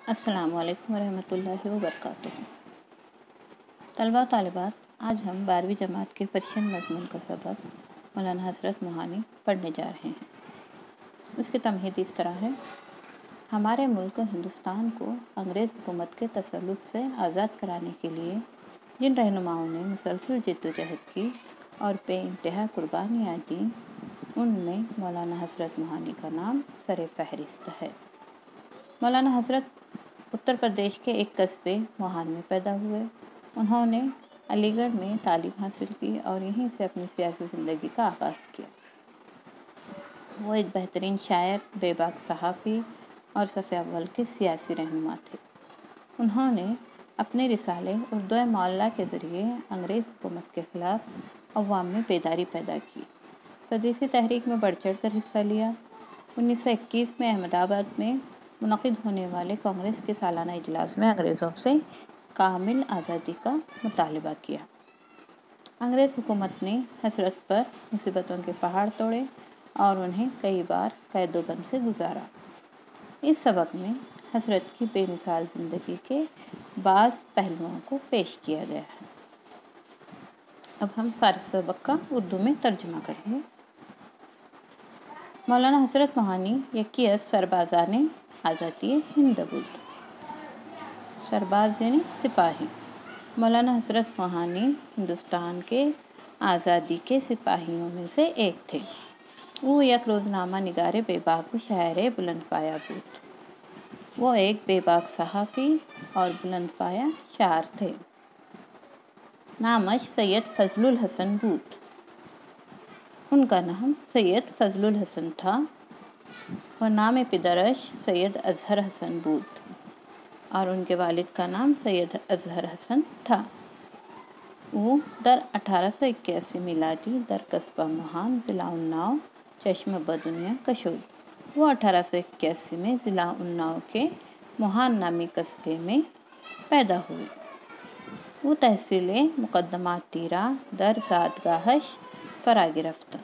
السلام علیکم ورحمۃ اللہ وبرکاتہ۔ طلباء و طالبات، آج ہم 12ویں جماعت کے پرشین مضمون کا سبق مولانا حضرت موہانی پڑھنے جا رہے ہیں۔ اس کی تمہید اس طرح ہے: ہمارے ملک ہندوستان کو انگریز حکومت کے تسلط سے آزاد کرانے کے لیے جن رہنماؤں نے مسلسل جدوجہد کی اور بے انتہا قربانیاں دیں، ان میں مولانا حضرت موہانی کا نام سر فہرست ہے۔ مولانا حضرت اتر پردیش کے ایک قصبے موہان میں پیدا ہوئے۔ انہوں نے علی گڑھ میں تعلیم حاصل کی اور یہیں سے اپنی سیاسی زندگی کا آغاز کیا۔ وہ ایک بہترین شاعر، بے باک صحافی اور صف اول کے سیاسی رہنما تھے۔ انہوں نے اپنے رسالے اردو معلیٰ کے ذریعے انگریز حکومت کے خلاف عوام میں بیداری پیدا کی، سودیسی تحریک میں بڑھ چڑھ کر حصہ لیا۔ 1921 میں احمد آباد میں منعقد ہونے والے کانگریس کے سالانہ اجلاس میں انگریزوں سے کامل آزادی کا مطالبہ کیا۔ انگریز حکومت نے حضرت پر مصیبتوں کے پہاڑ توڑے اور انہیں کئی بار قید و بند سے گزارا۔ اس سبق میں حضرت کی بے مثال زندگی کے بعض پہلوؤں کو پیش کیا گیا ہے۔ اب ہم فارسی سبق کا اردو میں ترجمہ کریں گے۔ مولانا حضرت موہانی یکی از سربازان آزادی ہند بود۔ سرباز یعنی سپاہی۔ مولانا حضرت موہانی ہندوستان کے آزادی کے سپاہیوں میں سے ایک تھے۔ وہ یک روزنامہ نگار بے باک و شاعر بلند پایہ بود۔ وہ ایک بے باک صحافی اور بلند پایہ شاعر تھے۔ نامش سید فضل الحسن بود۔ ان کا نام سید فضل الحسن تھا و نام پدرش سید اظہر حسن بود اور ان کے والد کا نام سید اظہر حسن تھا۔ وہ در 1881 میلادی در قصبہ موہان ضلع اناؤ چشم بدنیا کشود۔ وہ 1881 میں ضلع اناؤ کے موہان نامی قصبے میں پیدا ہوئے۔ وہ تحصیل مقدمات تیرہ در زادگاہش فرا گرفت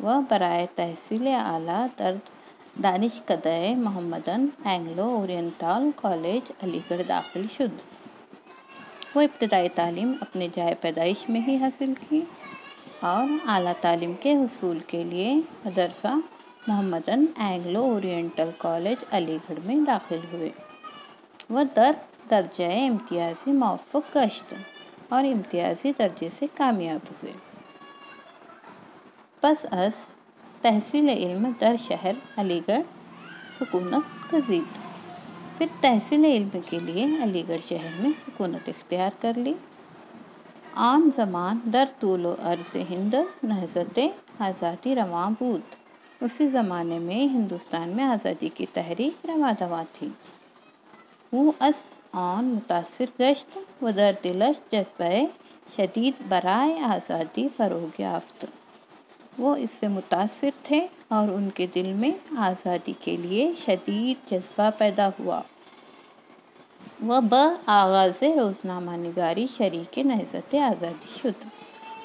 و برائے تحصیل اعلیٰ در دانشکدہ محمدن اینگلو اورینٹال کالج علی گڑھ داخل شد۔ وہ ابتدائی تعلیم اپنے جائے پیدائش میں ہی حاصل کی اور اعلیٰ تعلیم کے حصول کے لیے مدرسہ محمدن اینگلو اورینٹل کالج علی گڑھ میں داخل ہوئے۔ وہ در درجہ امتیازی موفق گشت اور امتیازی درجے سے کامیاب ہوئے۔ پس از تحصیل علم در شہر علی گڑھ سکونت گزید۔ پھر تحصیل علم کے لیے علی گڑھ شہر میں سکونت اختیار کر لی۔ آن زمان در طول و عرض ہند نہضت آزادی رواں بود۔ اسی زمانے میں ہندوستان میں آزادی کی تحریک رواں دواں تھی۔ او از آن متاثر گشت و در دلش جذبہ شدید برائے آزادی فروغ یافت۔ وہ اس سے متاثر تھے اور ان کے دل میں آزادی کے لیے شدید جذبہ پیدا ہوا۔ وہ بآغاز روزنامہ نگاری شریک نہضت آزادی شد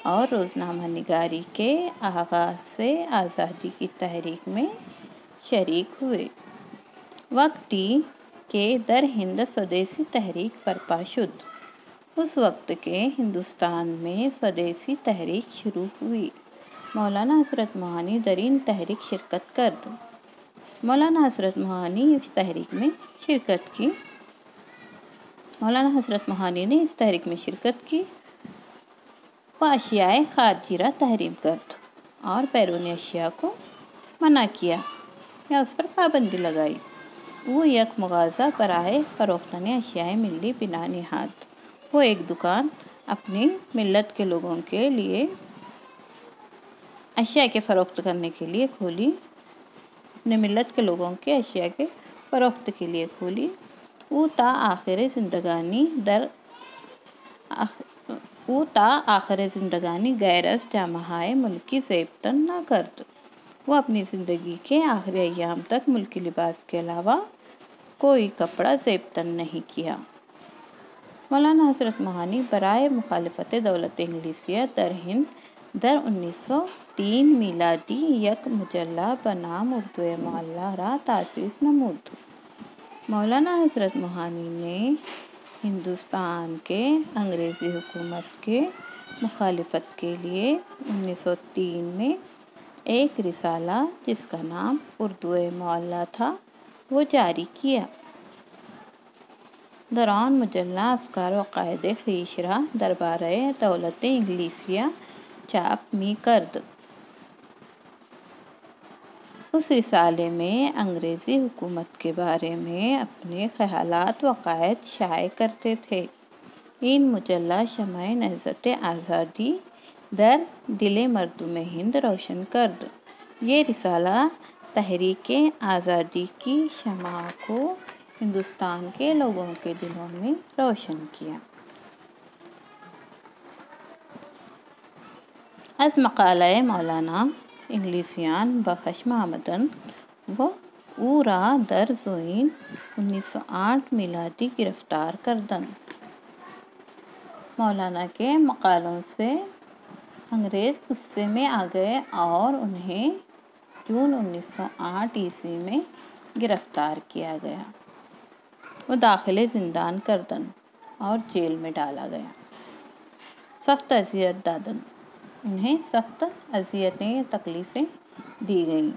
اور روزنامہ نگاری کے آغاز سے آزادی کی تحریک میں شریک ہوئے۔ وقتی کہ در ہند سودیسی تحریک برپا شد۔ اس وقت کے ہندوستان میں سودیسی تحریک شروع ہوئی۔ مولانا حضرت موہانی در این تحریک شرکت کرد۔ مولانا حضرت موہانی اس تحریک میں شرکت کی۔ مولانا حضرت موہانی نے اس تحریک میں شرکت کی و اشیائے خارجی را تحریم کرد اور بیرونی اشیاء کو منع کیا یا اس پر پابندی لگائی۔ وہ یک مغازہ برائے فروختن اشیائے ملی بنا نہاد۔ وہ ایک دکان اپنی ملت کے لوگوں کے لیے اشیاء کے فروخت کرنے کے لیے کھولی، اپنے ملت کے لوگوں کے اشیاء کے فروخت کے لیے کھولی۔ او تا آخر زندگانی غیر از جامہائے ملکی زیبتن نہ کرد۔ وہ اپنی زندگی کے آخری ایام تک ملکی لباس کے علاوہ کوئی کپڑا زیبتن نہیں کیا۔ مولانا حضرت موہانی برائے مخالفت دولت انگلیسیہ در ہند در 1903 میلادی یک مجلہ بنام اردو معلیٰ را تاسیس نمود۔ مولانا حضرت موہانی نے ہندوستان کے انگریزی حکومت کے مخالفت کے لیے 1903 میں ایک رسالہ جس کا نام اردو معلیٰ تھا وہ جاری کیا۔ دوران مجلہ افکار و عقائد خویش را دربارہ دولت انگلیسیہ چاپ می کرد۔ اس رسالے میں انگریزی حکومت کے بارے میں اپنے خیالات و عقائد شائع کرتے تھے۔ این مجلہ شمع نہضت آزادی در دل مردم ہند روشن کرد۔ یہ رسالہ تحریک آزادی کی شمع کو ہندوستان کے لوگوں کے دلوں میں روشن کیا۔ از مقالہ مولانا انگلیسیان بخشم آمدن و او را در زوئین 1908 میلادی گرفتار کردن۔ مولانا کے مقالوں سے انگریز غصے میں آ گئے اور انہیں جون 1908 عیسوی میں گرفتار کیا گیا۔ وہ داخل زندان کردن اور جیل میں ڈالا گیا۔ سخت اذیت دادن، انہیں سخت اذیتیں تکلیفیں دی گئیں۔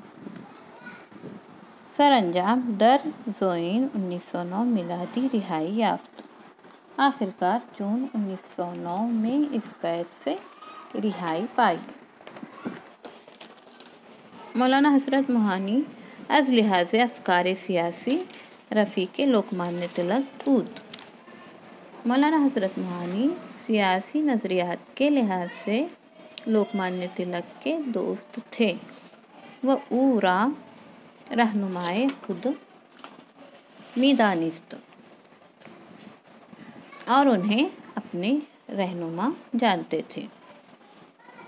سر انجام در زوئین 1909 میلادی رہائی یافت۔ آخرکار جون 1909 میں اس قید سے رہائی پائی۔ مولانا حضرت موہانی از لحاظ افکار سیاسی رفیق لوکمانیہ تلک بود۔ مولانا حضرت موہانی سیاسی نظریات کے لحاظ سے لوکمانیہ تلک کے دوست تھے۔ وہ او را رہنمائے خود می دانست اور انہیں اپنے رہنما جانتے تھے۔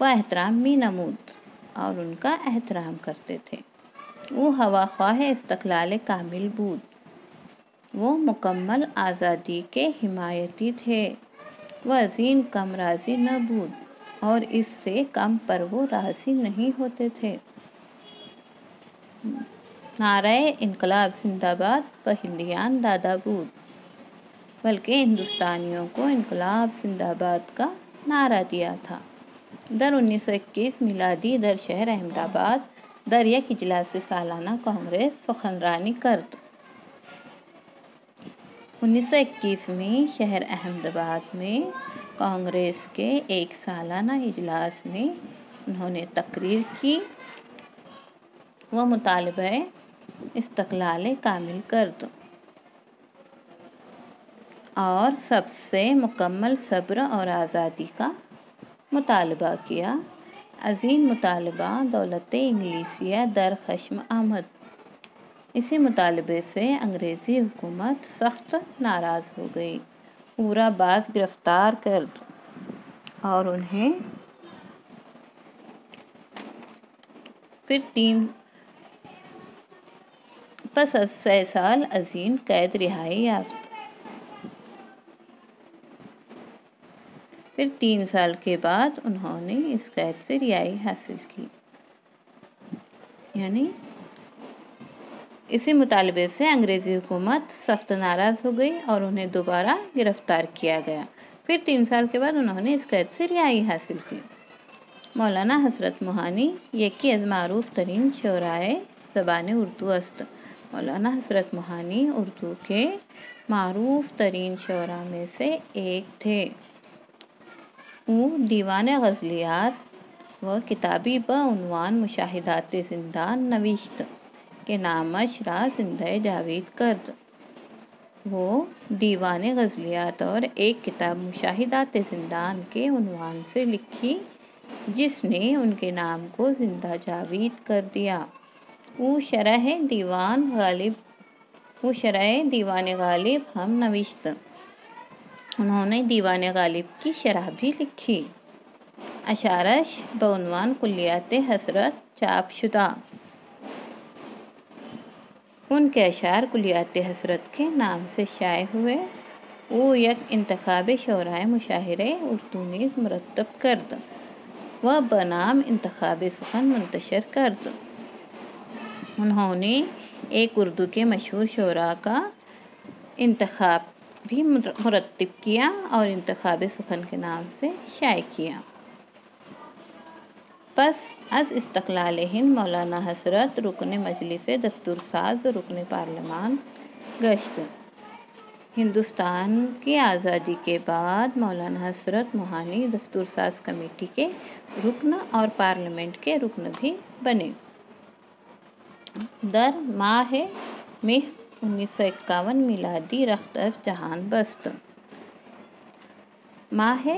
وہ احترام می نمود اور ان کا احترام کرتے تھے۔ وہ ہوا خواہ استقلال کامل بود۔ وہ مکمل آزادی کے حمایتی تھے۔ وہ ازیں کم راضی نہ بود اور اس سے کم پر وہ راضی نہیں ہوتے تھے۔ نعرہ انقلاب زندہ باد بہندیان دادا بود، بلکہ ہندوستانیوں کو انقلاب زندہ باد کا نعرہ دیا تھا۔ در 1921 میلادی در شہر احمد آباد در یک اجلاس سالانہ کانگریس سخنرانی کرد۔ 1921 میں شہر احمد آباد میں کانگریس کے ایک سالانہ اجلاس میں انہوں نے تقریر کی۔ وہ مطالبہ استقلال کامل کرد اور سب سے مکمل صبر اور آزادی کا مطالبہ کیا۔ عظیم مطالبہ دولت انگلیسیہ در خشم آمد۔ اسی مطالبے سے انگریزی حکومت سخت ناراض ہو گئی۔ او را باز گرفتار کرد اور انہیں پس از 6 سال ازیں قید رہائی یافت۔ پھر 3 سال کے بعد انہوں نے اس قید سے رہائی حاصل کی۔ یعنی اسی مطالبے سے انگریزی حکومت سخت ناراض ہو گئی اور انہیں دوبارہ گرفتار کیا گیا۔ پھر 3 سال کے بعد انہوں نے اس قید سے رہائی حاصل کی۔ مولانا حضرت موہانی یکی از معروف ترین شعرائے زبان اردو است۔ مولانا حضرت موہانی اردو کے معروف ترین شعراء میں سے ایک تھے۔ او دیوان غزلیات و کتابی بعنوان مشاہدات زندان نوشت کہ نامش را زندہ جاوید کرد۔ وہ دیوان غزلیات اور ایک کتاب مشاہدات زندان کے عنوان سے لکھی جس نے ان کے نام کو زندہ جاوید کر دیا۔ او شرح دیوان غالب ہم نوشت۔ انہوں نے دیوان غالب کی شرح بھی لکھی۔ اشعارش بعنوان کلیات حضرت چاپ شدہ۔ ان کے اشعار کلیات حضرت کے نام سے شائع ہوئے۔ او یک انتخاب شعرائے مشاہرے اردو نیز مرتب کرد و بنام انتخاب سخن منتشر کرد۔ انہوں نے ایک اردو کے مشہور شعراء کا انتخاب بھی مرتب کیا اور انتخاب سخن کے نام سے شائع کیا۔ پس از استقلال ہند مولانا حضرت رکن مجلس دستور ساز و رکن پارلیمان گشت۔ ہندوستان کی آزادی کے بعد مولانا حضرت موہانی دستور ساز کمیٹی کے رکن اور پارلیمنٹ کے رکن بھی بنے۔ در ماہ مئی 1951 میلادی رخت از جہان بست۔ ماہ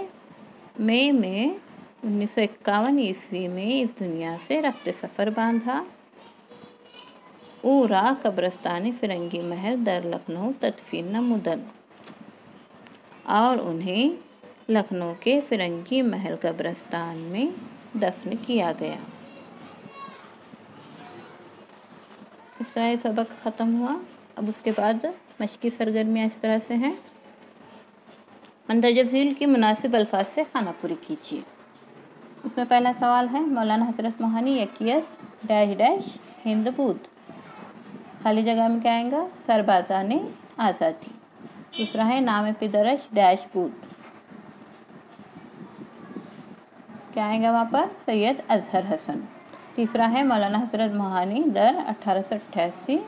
مئی میں 1951 عیسوی میں اس دنیا سے رخت سفر باندھا۔ او را قبرستان فرنگی محل در لکھنؤ تدفین نمودند اور انہیں لکھنؤ کے فرنگی محل قبرستان میں دفن کیا گیا۔ اس طرح یہ سبق ختم ہوا۔ اب اس کے بعد مشقی سرگرمیاں اس طرح سے ہیں۔ مندرجہ ذیل کی مناسب الفاظ سے خانہ پوری کیجیے۔ اس میں پہلا سوال ہے مولانا حضرت موہانی یکیس ڈیش ڈیش ہند بود۔ خالی جگہ میں کیا آئے گا؟ سربازان آزادی۔ دوسرا ہے نام پدرش ڈیش بود، کیا آئے گا وہاں پر؟ سید اظہر حسن۔ تیسرا ہے مولانا حضرت موہانی در 1888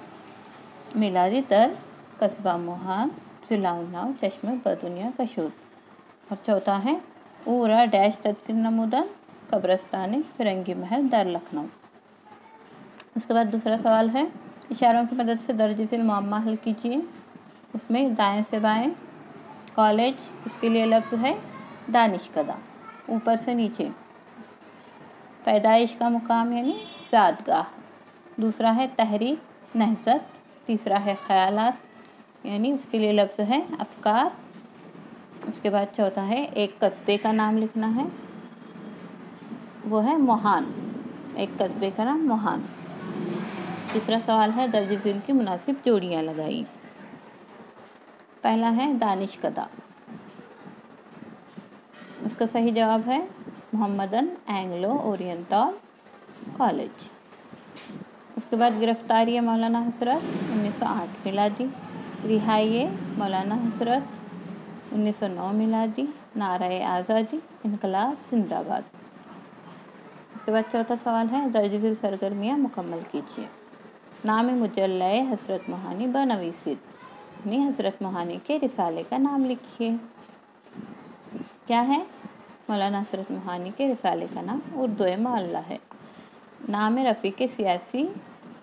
میلادی در قصبہ موہان ضلع اناؤ چشم بدنیا کشود۔ اور چوتھا ہے او را ڈیش تدفین نمودند قبرستان فرنگی محل در لکھنؤ۔ اس کے بعد دوسرا سوال ہے اشاروں کی مدد سے درج ذیل معمہ حل کیجیے۔ اس میں دائیں سے بائیں کالج، اس کے لیے لفظ ہے دانشکدہ، اوپر سے نیچے پیدائش کا مقام یعنی زادگاہ۔ دوسرا ہے تحریک نہضت۔ تیسرا ہے خیالات یعنی اس کے لیے لفظ ہے افکار۔ اس کے بعد چوتھا ہے ایک قصبے کا نام لکھنا ہے، وہ ہے موہان، ایک قصبے کا نام موہان۔ تیسرا سوال ہے درج ذیل کی مناسب جوڑیاں لگائی۔ پہلا ہے دانشکدہ، اس کا صحیح جواب ہے محمدن اینگلو اورینٹل کالج۔ اس کے بعد گرفتاری مولانا حضرت 1908 میلادی، رہائی مولانا حضرت 1909 میلادی، نعرہ آزادی، انقلاب زندہ باد۔ اس کے بعد چوتھا سوال ہے درج ذیل سرگرمیاں مکمل کیجیے۔ نام مجلہ حضرت موہانی بنویسید، یعنی حضرت موہانی کے رسالے کا نام لکھیے۔ کیا ہے؟ مولانا حضرت موہانی کے رسالے کا نام اردو معلیٰ ہے۔ نام رفیق سیاسی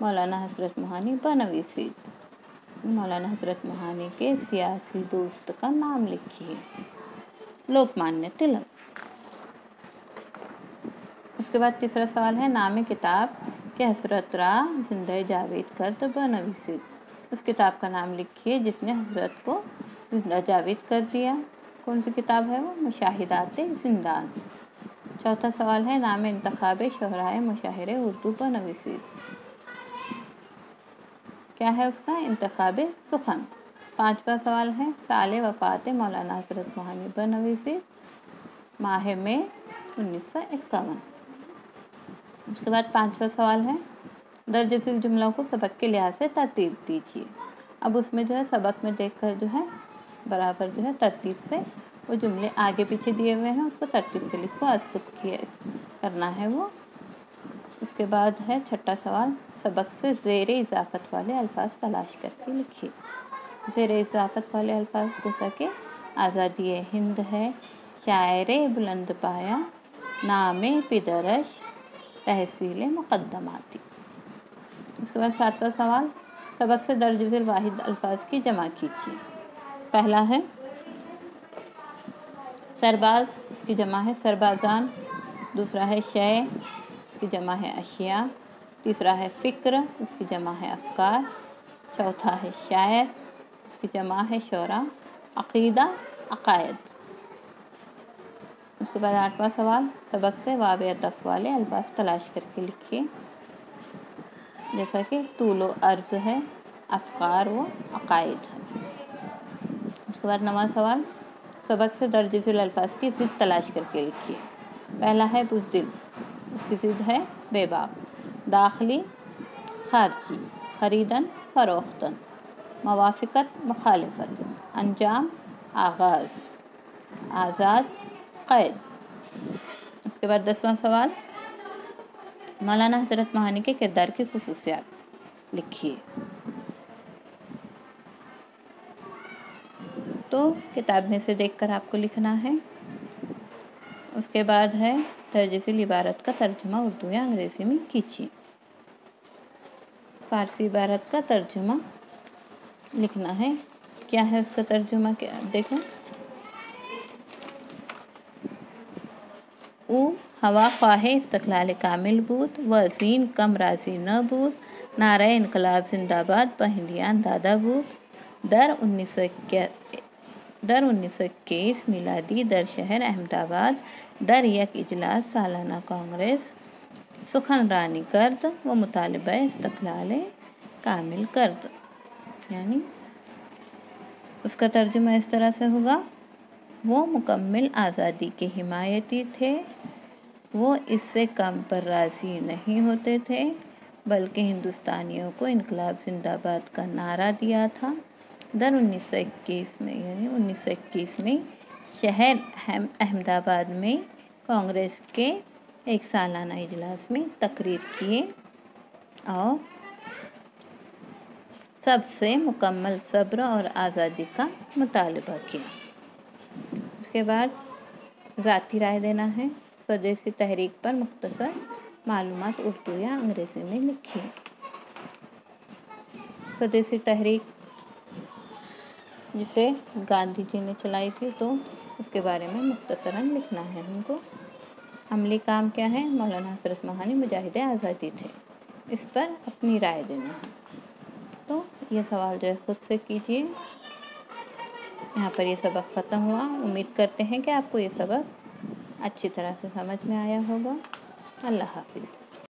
مولانا حضرت موہانی بنویسید، مولانا حضرت موہانی کے سیاسی دوست کا نام لکھیے۔ لوکمانیہ تلک۔ اس کے بعد تیسرا سوال ہے نام کتاب کہ حضرت را زندہ جاوید کرد بنویسید، اس کتاب کا نام لکھیے جس نے حضرت کو زندہ جاوید کر دیا۔ کون سی کتاب ہے وہ؟ مشاہدات زندان۔ چوتھا سوال ہے نام انتخاب شہرائے مشاہرے اردو بنویسید، کیا ہے اس کا؟ انتخاب سخن۔ پانچواں سوال ہے سال وفات مولانا حضرت موہانی بنویسید، ماہ مئی 1951۔ اس کے بعد پانچواں سوال ہے درج ذیل جملوں کو سبق کے لحاظ سے ترتیب دیجیے۔ اب اس میں جو ہے سبق میں دیکھ کر جو ہے برابر جو ہے ترتیب سے وہ جملے آگے پیچھے دیے ہوئے ہیں اس کو ترتیب سے لکھو، اسکت کیے کرنا ہے وہ۔ اس کے بعد ہے چھٹا سوال سبق سے زیر اضافت والے الفاظ تلاش کر کے لکھیے۔ زیر اضافت والے الفاظ جیسا کہ آزادی ہند ہے، شاعر بلند پایا، نام پدرش، تحصیل مقدماتی۔ اس کے بعد ساتواں سوال سبق سے درج ذیل واحد الفاظ کی جمع کیجیے۔ پہلا ہے سرباز، اس کی جمع ہے سربازان۔ دوسرا ہے شے، اس کی جمع ہے اشیاء۔ تیسرا ہے فکر، اس کی جمع ہے افکار۔ چوتھا ہے شاعر، اس کی جمع ہے شعراء۔ عقیدہ، عقائد۔ اس کے بعد آٹھواں سوال سبق سے واو عطف والے الفاظ تلاش کر کے لکھیے، جیسا کہ طول و عرض ہے، افکار و عقائد ہے۔ اس کے بعد نواں سوال سبق سے درج ذیل الفاظ کی ضد تلاش کر کے لکھیے۔ پہلا ہے بزدل، اس کی ضد ہے بے باک۔ داخلی، خارجی، خریدن، فروختن۔ موافقت مخالفت، انجام آغاز، آزاد قید۔ اس کے بعد 10واں سوال، مولانا حضرت موہانی کے کردار کی خصوصیات لکھیے۔ تو کتاب میں سے دیکھ کر آپ کو لکھنا ہے۔ اس کے بعد ہے درج ذیل عبارت کا ترجمہ اردو یا انگریزی میں کیجیے۔ فارسی عبارت کا ترجمہ لکھنا ہے۔ کیا ہے اس کا ترجمہ؟ کیا دیکھیں، او ہوا خواہ استقلال کامل بود، و ازین کم راضی نہ بود، نعرہ انقلاب زندہ باد بہندیان دادا بود۔ در 1921 میلادی در شہر احمد آباد در یک اجلاس سالانہ کانگریس سخنرانی کرد و مطالبہ استقلال کامل کرد۔ یعنی اس کا ترجمہ اس طرح سے ہوگا، وہ مکمل آزادی کے حمایتی تھے، وہ اس سے کم پر راضی نہیں ہوتے تھے، بلکہ ہندوستانیوں کو انقلاب زندہ باد کا نعرہ دیا تھا۔ در 1921 میں یعنی 1921 میں شہر احمد آباد میں کانگریس کے ایک سالانہ اجلاس میں تقریر کیے اور سب سے مکمل صبر اور آزادی کا مطالبہ کیا۔ اس کے بعد ذاتی رائے دینا ہے۔ سودیسی تحریک پر مختصر معلومات اردو یا انگریزی میں لکھیے۔ سودیسی تحریک جسے گاندھی جی نے چلائی تھی، تو اس کے بارے میں مختصراً لکھنا ہے ہم کو۔ عملی کام کیا ہے؟ مولانا حضرت موہانی مجاہد آزادی تھے، اس پر اپنی رائے دینا ہے۔ تو یہ سوال جو ہے خود سے کیجیے۔ یہاں پر یہ سبق ختم ہوا۔ امید کرتے ہیں کہ آپ کو یہ سبق اچھی طرح سے سمجھ میں آیا ہوگا۔ اللہ حافظ۔